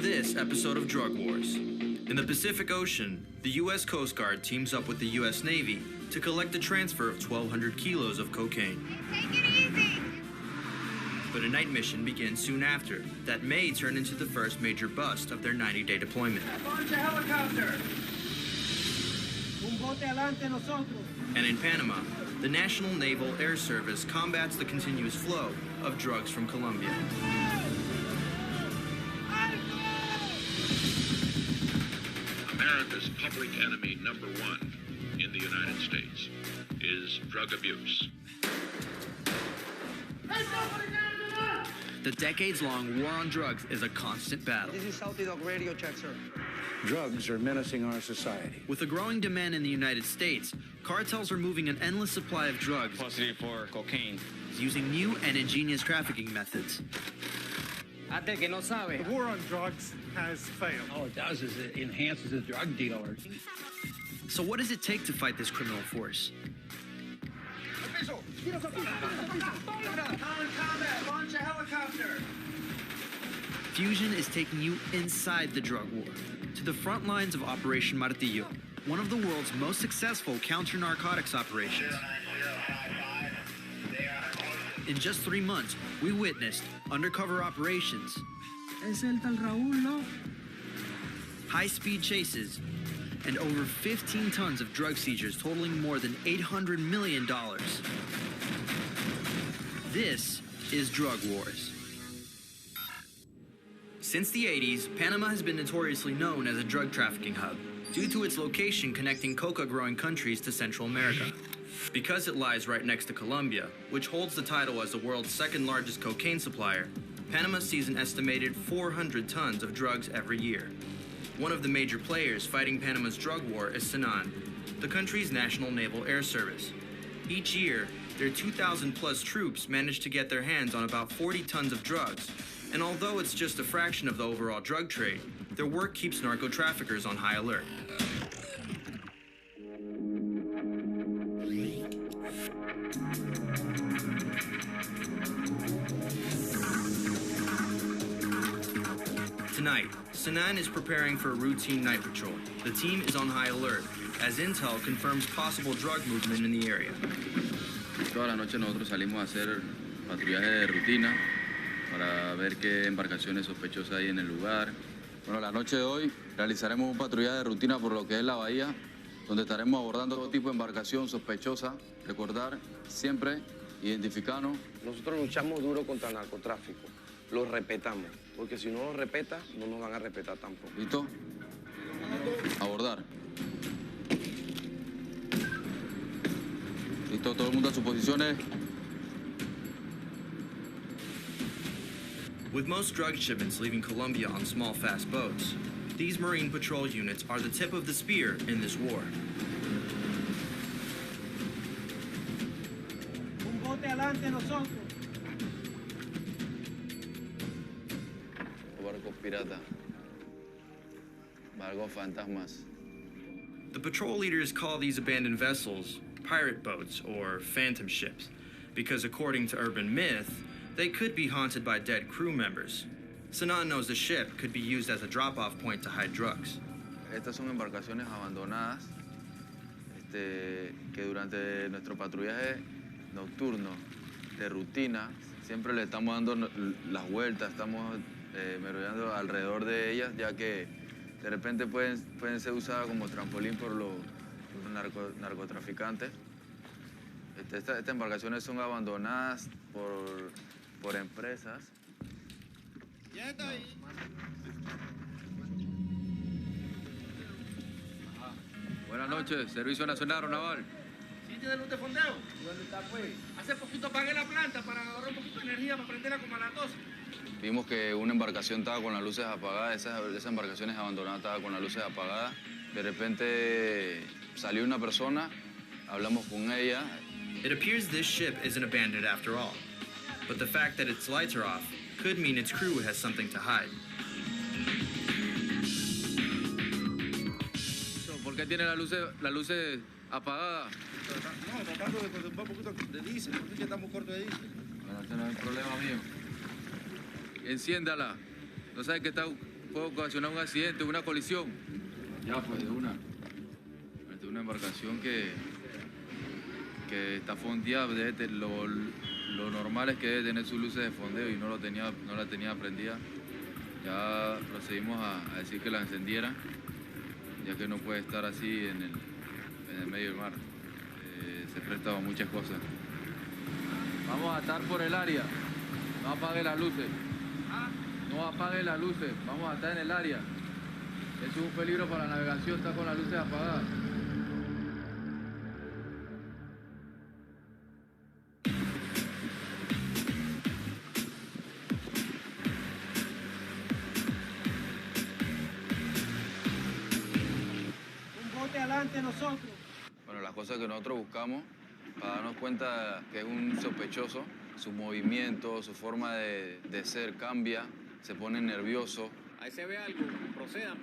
this episode of Drug Wars. In the Pacific Ocean, the U.S. Coast Guard teams up with the U.S. Navy to collect the transfer of 1,200 kilos of cocaine. Take it easy! But a night mission begins soon after that may turn into the first major bust of their 90-day deployment. Launch a helicopter! Un bote adelante nosotros. And in Panama, the National Naval Air Service combats the continuous flow of drugs from Colombia. America's public enemy number one in the United States is drug abuse. The decades-long war on drugs is a constant battle. This is Salty Dog Radio check, sir. Drugs are menacing our society. With a growing demand in the United States, cartels are moving an endless supply of drugs Positive for cocaine. using new and ingenious trafficking methods. The war on drugs has failed. All it does is it enhances the drug dealers. So what does it take to fight this criminal force? Common combat, launch a helicopter! Fusion is taking you inside the drug war, to the front lines of Operation Martillo, one of the world's most successful counter-narcotics operations. In just 3 months, we witnessed undercover operations, Es el tal Raúl, ¿no? high-speed chases, and over 15 tons of drug seizures totaling more than $800 million. This is Drug Wars. Since the 80s, Panama has been notoriously known as a drug trafficking hub due to its location connecting coca-growing countries to Central America. Because it lies right next to Colombia, which holds the title as the world's second largest cocaine supplier, Panama sees an estimated 400 tons of drugs every year. One of the major players fighting Panama's drug war is Sinan, the country's national naval air service. Each year, their 2,000-plus troops manage to get their hands on about 40 tons of drugs, and although it's just a fraction of the overall drug trade, their work keeps narco-traffickers on high alert. Tonight, Sinan is preparing for a routine night patrol. The team is on high alert, as intel confirms possible drug movement in the area. Toda la noche nosotros salimos a hacer patrullaje de rutina para ver qué embarcaciones sospechosas hay en el lugar. Bueno, la noche de hoy realizaremos un patrullaje de rutina por lo que es la bahía, donde estaremos abordando todo tipo de embarcación sospechosa. Recordar, siempre identificarnos. Nosotros luchamos duro contra el narcotráfico. Lo respetamos, porque si no lo respeta, no nos van a respetar tampoco. ¿Listo? Abordar. ¿Listo? Todo el mundo a sus posiciones. With most drug shipments leaving Colombia on small, fast boats, these Marine patrol units are the tip of the spear in this war. Un bote adelante nosotros. Barcos pirata. Barcos fantasmas. The patrol leaders call these abandoned vessels pirate boats or phantom ships, because according to urban myth, they could be haunted by dead crew members. Sinan knows the ship could be used as a drop-off point to hide drugs. Estas son embarcaciones abandonadas que durante nuestro patrullaje nocturno de rutina siempre le estamos dando las vueltas, estamos merodeando alrededor de ellas, ya que de repente pueden ser usadas como trampolín por los narcotraficantes. Estas embarcaciones son abandonadas por empresas. Buenas noches, Servicio Nacional Aeronaval. ¿Sitio de luz de fondeo? ¿Dónde está, pues? Hace poquito apagué la planta para agarrar un poquito de energía para prenderla como a las 12. Vimos que una embarcación estaba con las luces apagadas, esas embarcaciones abandonadas estaban con las luces apagadas. De repente salió una persona, hablamos con ella. It appears this ship isn't abandoned after all, but the fact that its lights are off could mean its crew has something to hide. ¿Por qué tiene las luces apagadas? No, tratando de conservar un poquito de diésel, porque ya estamos cortos de diésel. Bueno, este no es el problema mío. Enciéndala. No sabe que está puede ocasionar un accidente, una colisión. Ya, pues de una. Esta es una embarcación que está fondeada. Lo normal es que debe tener sus luces de fondeo y no la tenía prendida. Ya procedimos a decir que la encendiera, ya que no puede estar así en el medio del mar. Se presta a muchas cosas. Vamos a estar por el área. No apague las luces. No apague las luces. Vamos a estar en el área. Es un peligro para la navegación estar con las luces apagadas. Un bote adelante nosotros. Bueno, las cosas que nosotros buscamos para darnos cuenta que es un sospechoso, su movimiento, su forma de ser cambia, se pone nervioso. Ahí se ve algo. Procedan.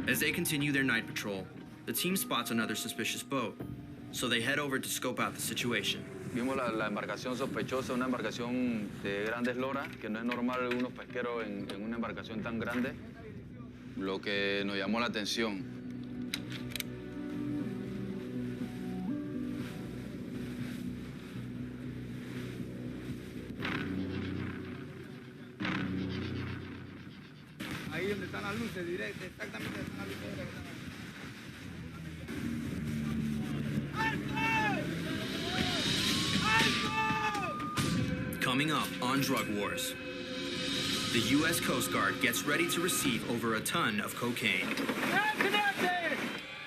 As they continue their night patrol, the team spots another suspicious boat, so they head over to scope out the situation. Vimos la embarcación sospechosa, una embarcación de grandes loras, que no es normal unos pesqueros en una embarcación tan grande, lo que nos llamó la atención. Ahí donde están las luces directas, exactamente donde están las luces directas. Coming up on Drug Wars, the U.S. Coast Guard gets ready to receive over a ton of cocaine.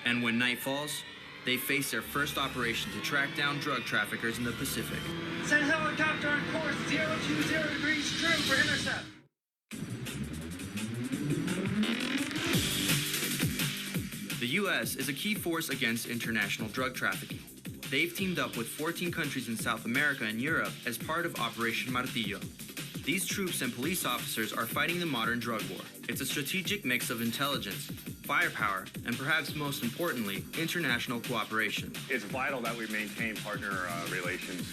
And when night falls, they face their first operation to track down drug traffickers in the Pacific. Send helicopter on course 020 degrees true for intercept. The U.S. is a key force against international drug trafficking. They've teamed up with 14 countries in South America and Europe as part of Operation Martillo. These troops and police officers are fighting the modern drug war. It's a strategic mix of intelligence, firepower, and perhaps most importantly, international cooperation. It's vital that we maintain partner relations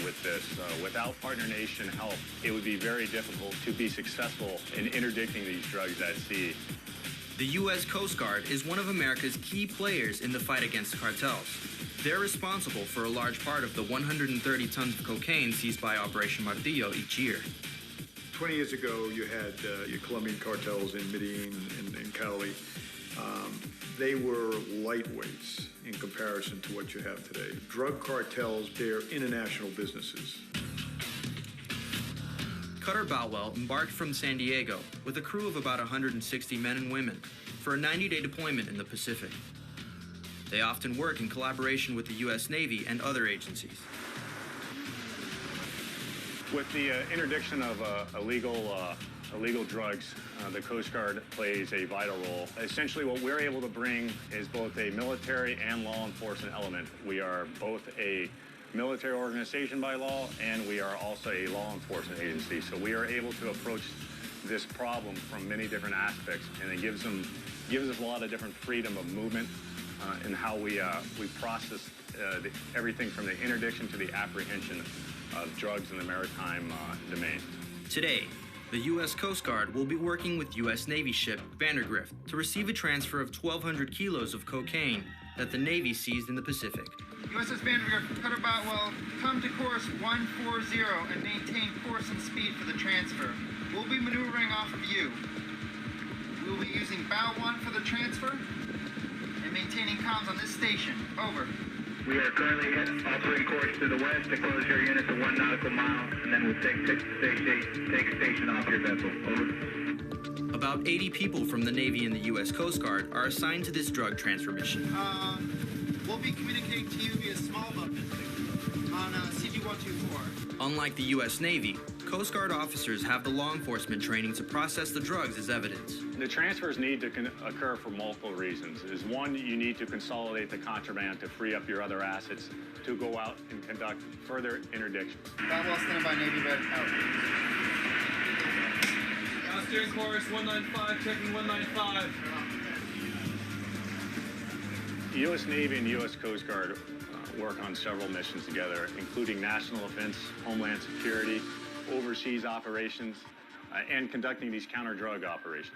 with this. Without partner nation help, it would be very difficult to be successful in interdicting these drugs at sea. The U.S. Coast Guard is one of America's key players in the fight against cartels. They're responsible for a large part of the 130 tons of cocaine seized by Operation Martillo each year. 20 years ago, you had your Colombian cartels in Medellin and Cali. They were lightweights in comparison to what you have today. Drug cartels, they're international businesses. Cutter Boutwell embarked from San Diego with a crew of about 160 men and women for a 90-day deployment in the Pacific. They often work in collaboration with the U.S. Navy and other agencies. With the interdiction of illegal drugs, the Coast Guard plays a vital role. Essentially, what we're able to bring is both a military and law enforcement element. We are both a military organization by law, and we are also a law enforcement agency. So we are able to approach this problem from many different aspects, and it gives us a lot of different freedom of movement in how we process everything from the interdiction to the apprehension of drugs in the maritime domain. Today, the U.S. Coast Guard will be working with U.S. Navy ship Vandergrift to receive a transfer of 1,200 kilos of cocaine that the Navy seized in the Pacific. USS Vandergrift, Cutter Boutwell, come to course 140 and maintain course and speed for the transfer. We'll be maneuvering off of you. We will be using bow 1 for the transfer and maintaining comms on this station. Over. We are currently operating course to the west to close your unit to 1 nautical mile, and then we'll take station off your vessel. Over. About 80 people from the Navy and the U.S. Coast Guard are assigned to this drug transfer mission. We'll be communicating to you via small boat on CG-124. Unlike the U.S. Navy, Coast Guard officers have the law enforcement training to process the drugs as evidence. The transfers need to occur for multiple reasons. One, you need to consolidate the contraband to free up your other assets to go out and conduct further interdiction. Boutwell, stand by, Navy red, out. Steering course 195, checking 195. The U.S. Navy and U.S. Coast Guard work on several missions together, including national defense, homeland security, overseas operations, and conducting these counter-drug operations.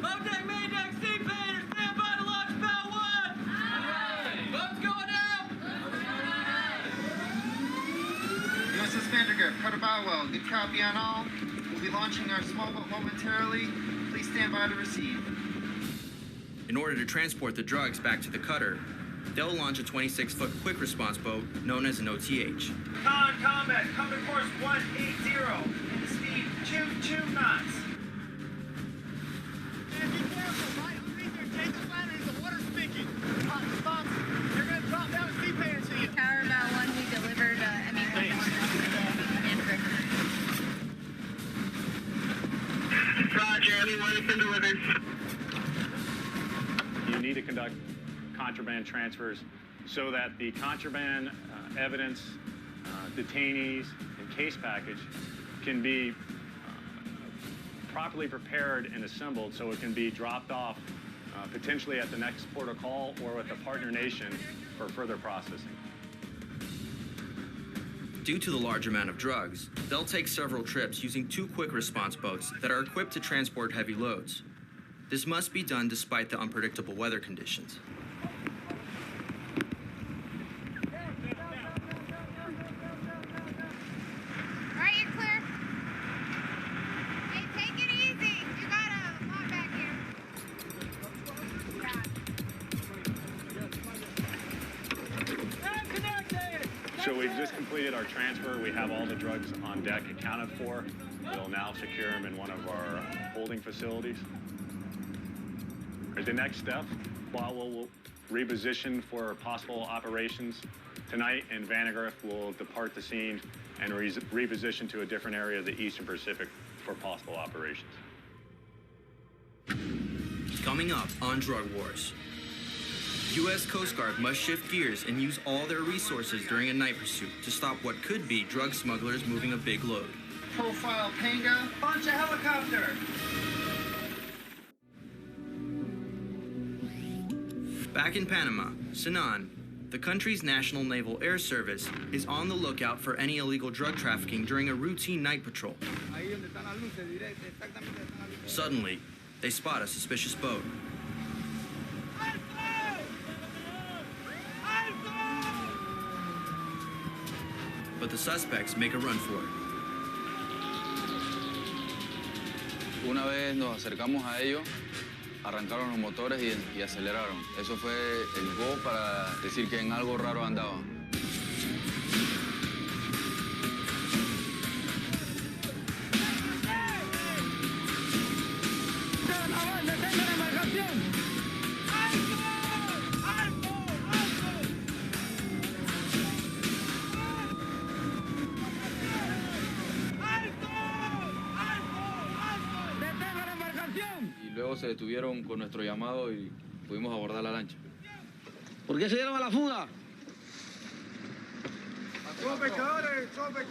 Modex, Maydex, Seapainter, stand by to launch Bell 1! Boat's going out! USS Vandergrift, Cutter Bowell, good copy on all. We'll be launching our small boat momentarily. Please stand by to receive. In order to transport the drugs back to the cutter, they'll launch a 26-foot quick response boat known as an OTH. Con Combat, come to course 180, and speed 22 knots. And be careful, right underneath your Jacob ladder is the water speaking. Stop. They're going to drop down a sea painter to you. Tower about 1, we delivered ME1. Roger, ME1 has been delivered. You need to conduct contraband transfers so that the contraband evidence, detainees, and case package can be properly prepared and assembled so it can be dropped off potentially at the next port of call or with the partner nation for further processing. Due to the large amount of drugs, they'll take several trips using 2 quick response boats that are equipped to transport heavy loads. This must be done despite the unpredictable weather conditions. Alright, you're clear. Hey, take it easy. You got a lot back here. So we've just completed our transfer. We have all the drugs on deck accounted for. We'll now secure them in one of our holding facilities. The next step, will reposition for possible operations. Tonight, and Vandergrift will depart the scene and reposition to a different area of the Eastern Pacific for possible operations. Coming up on Drug Wars. U.S. Coast Guard must shift gears and use all their resources during a night pursuit to stop what could be drug smugglers moving a big load. Profile Panga, launch a helicopter. Back in Panama, Sinan, the country's National Naval Air Service, is on the lookout for any illegal drug trafficking during a routine night patrol. Suddenly, they spot a suspicious boat. But the suspects make a run for it. Una vez nos acercamos a ellos, arrancaron los motores y aceleraron. Eso fue el go para decir que en algo raro andaban. Luego se detuvieron con nuestro llamado y pudimos abordar la lancha. ¿Por qué se dieron a la fuga?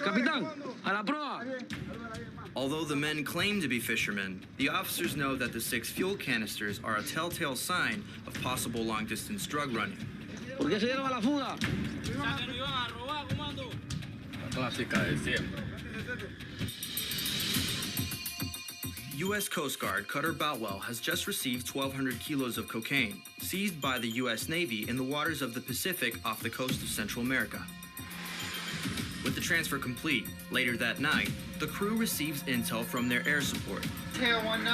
Capitán, a la proa. Although the men claim to be fishermen, the officers know that the 6 fuel canisters are a telltale sign of possible long-distance drug running. ¿Por qué se dieron a la fuga? La clásica de siempre. U.S. Coast Guard Cutter Boutwell has just received 1,200 kilos of cocaine, seized by the U.S. Navy in the waters of the Pacific off the coast of Central America. With the transfer complete, later that night, the crew receives intel from their air support. Tail 19,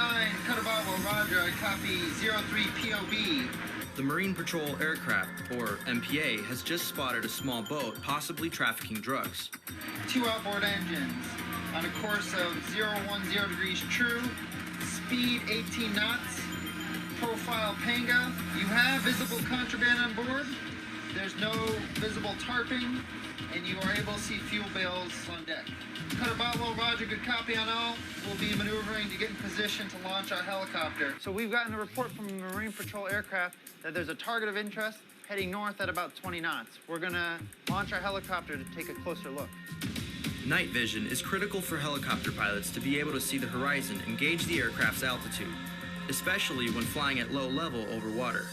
Cutter Boutwell, roger, I copy 03 POB. The Marine Patrol Aircraft, or MPA, has just spotted a small boat possibly trafficking drugs. 2 outboard engines. On a course of 010 degrees true, speed 18 knots, profile Panga. You have visible contraband on board. There's no visible tarping, and you are able to see fuel bales on deck. Cutter Boutwell, roger, good copy on all. We'll be maneuvering to get in position to launch our helicopter. So we've gotten a report from the Marine Patrol aircraft that there's a target of interest heading north at about 20 knots. We're gonna launch our helicopter to take a closer look. Night vision is critical for helicopter pilots to be able to see the horizon and gauge the aircraft's altitude, especially when flying at low level over water.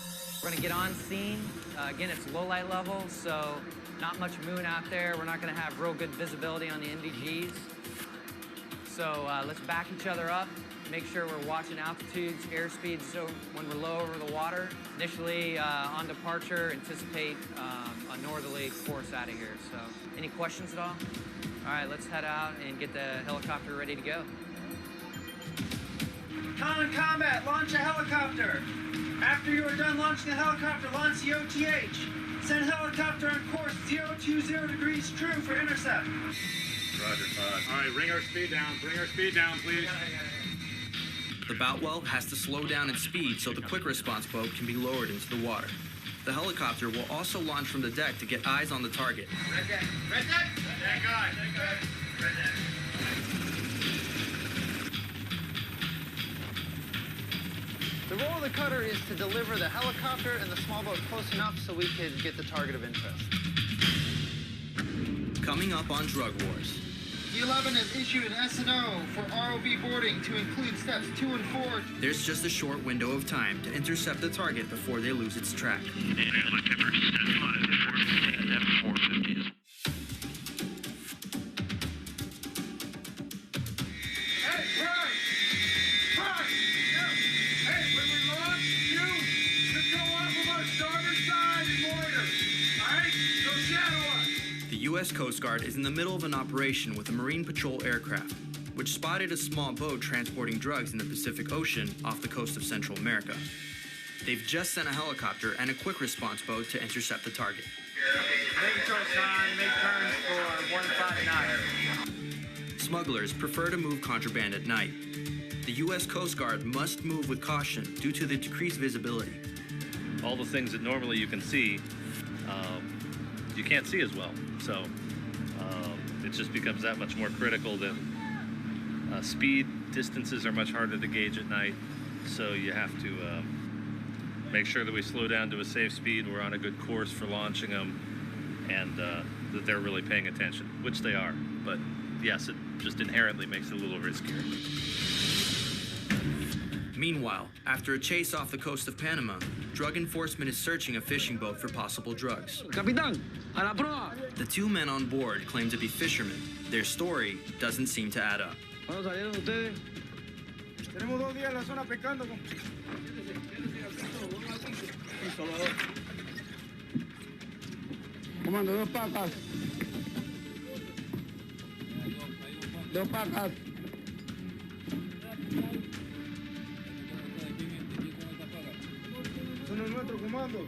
We're gonna get on scene. Again, it's low light level, so not much moon out there. We're not gonna have real good visibility on the NVGs. So let's back each other up, make sure we're watching altitudes, airspeeds, so when we're low over the water. Initially, on departure, anticipate a northerly course out of here. So any questions at all? All right, let's head out and get the helicopter ready to go. Common Combat, launch a helicopter. After you are done launching the helicopter, launch the OTH. Send helicopter on course 020 degrees true for intercept. Roger, Todd. All right, bring our speed down. Bring our speed down, please. The Boutwell has to slow down its speed so the quick response boat can be lowered into the water. The helicopter will also launch from the deck to get eyes on the target. Red deck. Red deck. Red guy. Red deck. The role of the cutter is to deliver the helicopter and the small boat close enough so we could get the target of interest. Coming up on Drug Wars. D11 has issued an S&O for ROV boarding to include steps 2 and 4. There's just a short window of time to intercept the target before they lose its track. The U.S. Coast Guard is in the middle of an operation with a Marine Patrol aircraft, which spotted a small boat transporting drugs in the Pacific Ocean off the coast of Central America. They've just sent a helicopter and a quick response boat to intercept the target. Make coast on, make turns for 159. Smugglers prefer to move contraband at night. The U.S. Coast Guard must move with caution due to the decreased visibility. All the things that normally you can see, you can't see as well. So it just becomes that much more critical that speed distances are much harder to gauge at night. So you have to make sure that we slow down to a safe speed, we're on a good course for launching them, and that they're really paying attention, which they are. But yes, it just inherently makes it a little riskier. Meanwhile, after a chase off the coast of Panama, drug enforcement is searching a fishing boat for possible drugs. Capitán, a la proa. The two men on board claim to be fishermen. Their story doesn't seem to add up. ¿Cuándo salieron ustedes? Tenemos 2 días en la zona pescando. Comando, 2 pacas. 2 pacas. Son los nuestros, comando.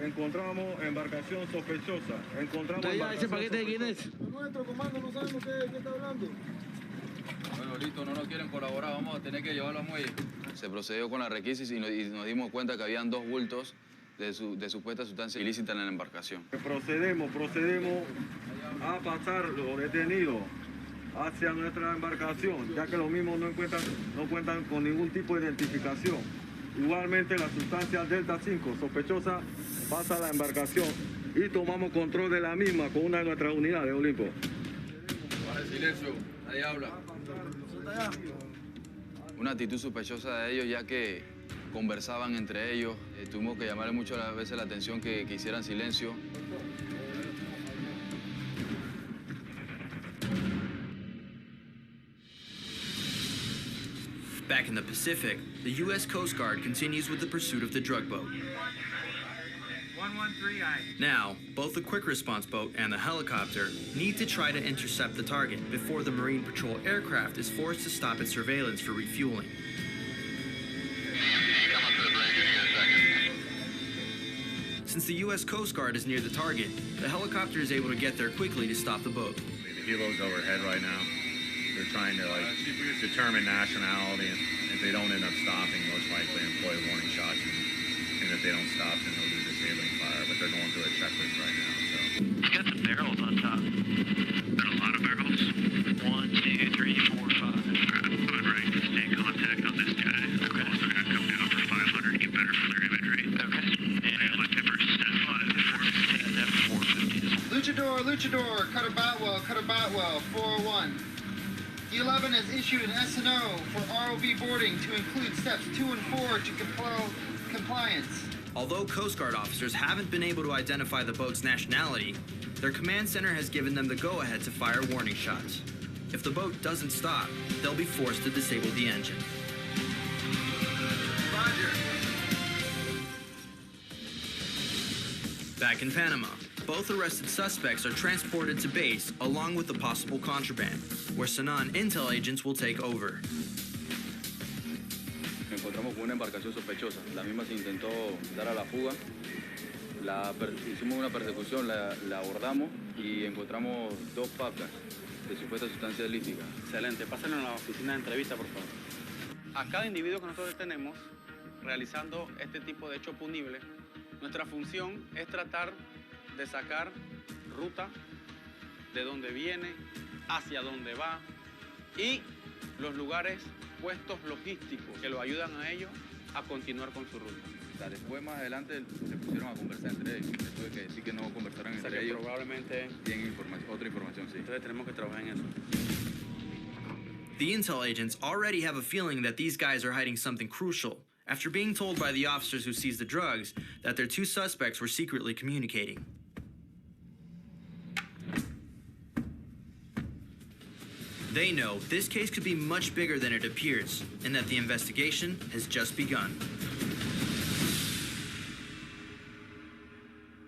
Encontramos embarcación sospechosa. Encontramos ¿Traía ese paquete de quién es? Nuestro, comando, no sabemos qué está hablando. Bueno, listo, no nos quieren colaborar, vamos a tener que llevarlo a muelle. Se procedió con la requisición y nos dimos cuenta que habían 2 bultos de supuesta sustancia ilícita en la embarcación. Procedemos a pasar los detenidos hacia nuestra embarcación, ya que los mismos no cuentan con ningún tipo de identificación. Igualmente, la sustancia Delta 5 sospechosa pasa a la embarcación y tomamos control de la misma con una de nuestras unidades, Olimpo. Para el silencio, nadie habla. Una actitud sospechosa de ellos, ya que conversaban entre ellos. Tuvimos que llamarle muchas veces la atención que hicieran silencio. Back in the Pacific, the U.S. Coast Guard continues with the pursuit of the drug boat. 113I. Now, both the quick response boat and the helicopter need to try to intercept the target before the Marine Patrol aircraft is forced to stop its surveillance for refueling. Since the U.S. Coast Guard is near the target, the helicopter is able to get there quickly to stop the boat. The helo's overhead right now. They're trying to determine nationality, and if they don't end up stopping, most likely employ warning shots, and if they don't stop, then they'll do disabling fire. But they're going through a checklist right now. So You got some barrels on top. Got a lot of barrels. 1, 2, 3, 4, 5. Good, right. Stay in contact on this guy. Okay. Also gonna come down for 500. Get better flair imagery. Okay. And look at first step 5, 450. Luchador, cut a Boutwell, 401. D11 has issued an S&O for ROV boarding to include steps 2 and 4 to compliance. Although Coast Guard officers haven't been able to identify the boat's nationality, Their command center has given them the go-ahead to fire warning shots. If the boat doesn't stop, they'll be forced to disable the engine. Roger. Back in Panama, both arrested suspects are transported to base along with the possible contraband, where Sanan intel agents will take over. Nos encontramos con una embarcación sospechosa. La misma se intentó dar a la fuga. Hicimos una persecución, la abordamos y encontramos 2 pacas de supuesta sustancia ilícita. Excelente. Pásenlo en la oficina de entrevista, por favor. A cada individuo que nosotros tenemos realizando este tipo de hecho punible, nuestra función es tratar de sacar ruta de dónde viene, hacia dónde va y los lugares, puestos logísticos que lo ayudan a ellos a continuar con su ruta. Después, más adelante, se pusieron a conversar entre ellos. Les tuve que decir que no conversaran entre ellos. Probablemente tienen otra información, sí. Entonces tenemos que trabajar en eso. The intel agents already have a feeling that these guys are hiding something crucial after being told by the officers who seized the drugs that their 2 suspects were secretly communicating. They know this case could be much bigger than it appears and that the investigation has just begun.